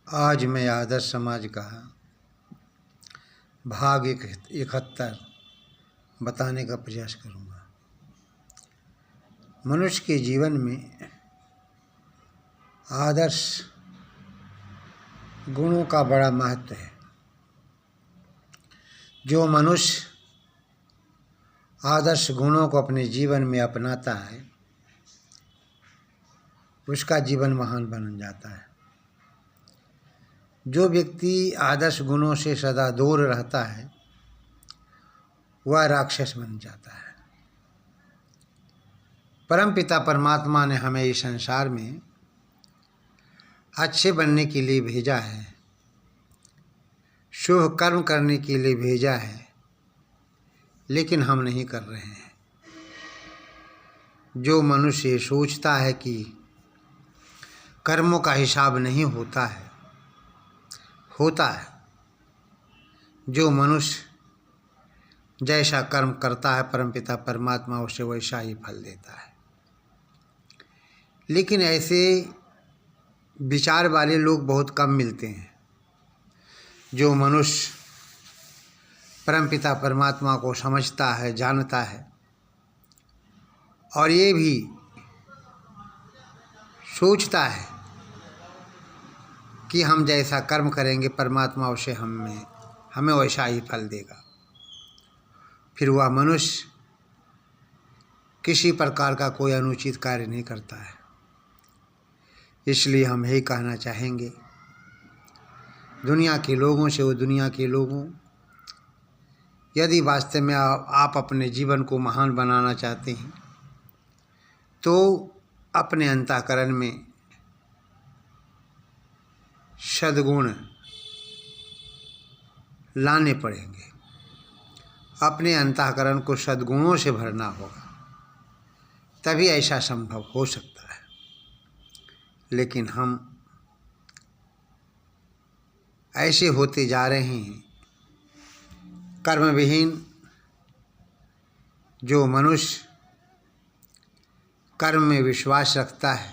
आज मैं आदर्श समाज का भाग 71 बताने का प्रयास करूँगा। मनुष्य के जीवन में आदर्श गुणों का बड़ा महत्व है। जो मनुष्य आदर्श गुणों को अपने जीवन में अपनाता है उसका जीवन महान बन जाता है। जो व्यक्ति आदर्श गुणों से सदा दूर रहता है वह राक्षस बन जाता है। परमपिता परमात्मा ने हमें इस संसार में अच्छे बनने के लिए भेजा है, शुभ कर्म करने के लिए भेजा है, लेकिन हम नहीं कर रहे हैं। जो मनुष्य सोचता है कि कर्मों का हिसाब नहीं होता है, होता है। जो मनुष्य जैसा कर्म करता है परमपिता परमात्मा उसे वैसा ही फल देता है। लेकिन ऐसे विचार वाले लोग बहुत कम मिलते हैं। जो मनुष्य परमपिता परमात्मा को समझता है, जानता है और ये भी सोचता है कि हम जैसा कर्म करेंगे परमात्मा उसे हमें वैसा ही फल देगा, फिर वह मनुष्य किसी प्रकार का कोई अनुचित कार्य नहीं करता है। इसलिए हम यही कहना चाहेंगे दुनिया के लोगों से, वो दुनिया के लोगों, यदि वास्तव में आप अपने जीवन को महान बनाना चाहते हैं तो अपने अंतःकरण में सद्गुण लाने पड़ेंगे। अपने अंतःकरण को सद्गुणों से भरना होगा, तभी ऐसा संभव हो सकता है। लेकिन हम ऐसे होते जा रहे हैं कर्म विहीन। जो मनुष्य कर्म में विश्वास रखता है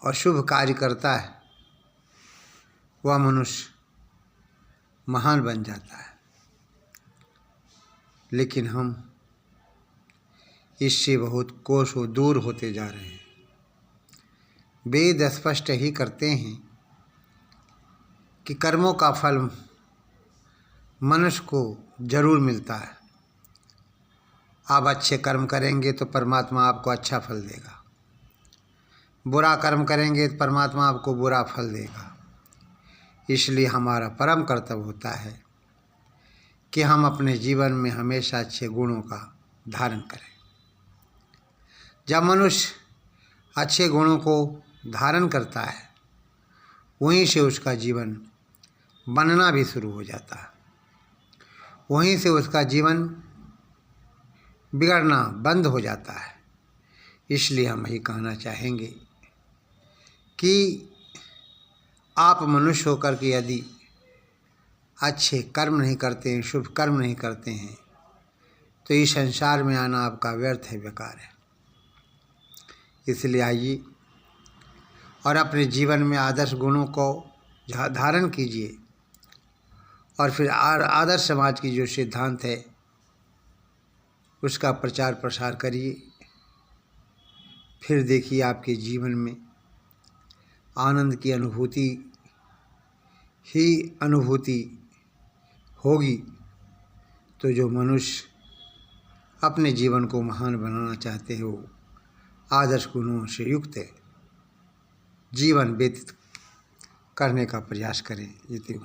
और शुभ कार्य करता है वह मनुष्य महान बन जाता है। लेकिन हम इससे बहुत कोसों दूर होते जा रहे हैं। वेद स्पष्ट ही करते हैं कि कर्मों का फल मनुष्य को जरूर मिलता है। आप अच्छे कर्म करेंगे तो परमात्मा आपको अच्छा फल देगा, बुरा कर्म करेंगे तो परमात्मा आपको बुरा फल देगा। इसलिए हमारा परम कर्तव्य होता है कि हम अपने जीवन में हमेशा अच्छे गुणों का धारण करें। जब मनुष्य अच्छे गुणों को धारण करता है वहीं से उसका जीवन बनना भी शुरू हो जाता है, वहीं से उसका जीवन बिगड़ना बंद हो जाता है। इसलिए हम यही कहना चाहेंगे कि आप मनुष्य होकर के यदि अच्छे कर्म नहीं करते हैं, शुभ कर्म नहीं करते हैं तो इस संसार में आना आपका व्यर्थ है, बेकार है। इसलिए आइए और अपने जीवन में आदर्श गुणों को धारण कीजिए और फिर आदर्श समाज की जो सिद्धांत है उसका प्रचार प्रसार करिए। फिर देखिए आपके जीवन में आनंद की अनुभूति होगी। तो जो मनुष्य अपने जीवन को महान बनाना चाहते हैं वो आदर्श गुणों से युक्त जीवन व्यतीत करने का प्रयास करें। इति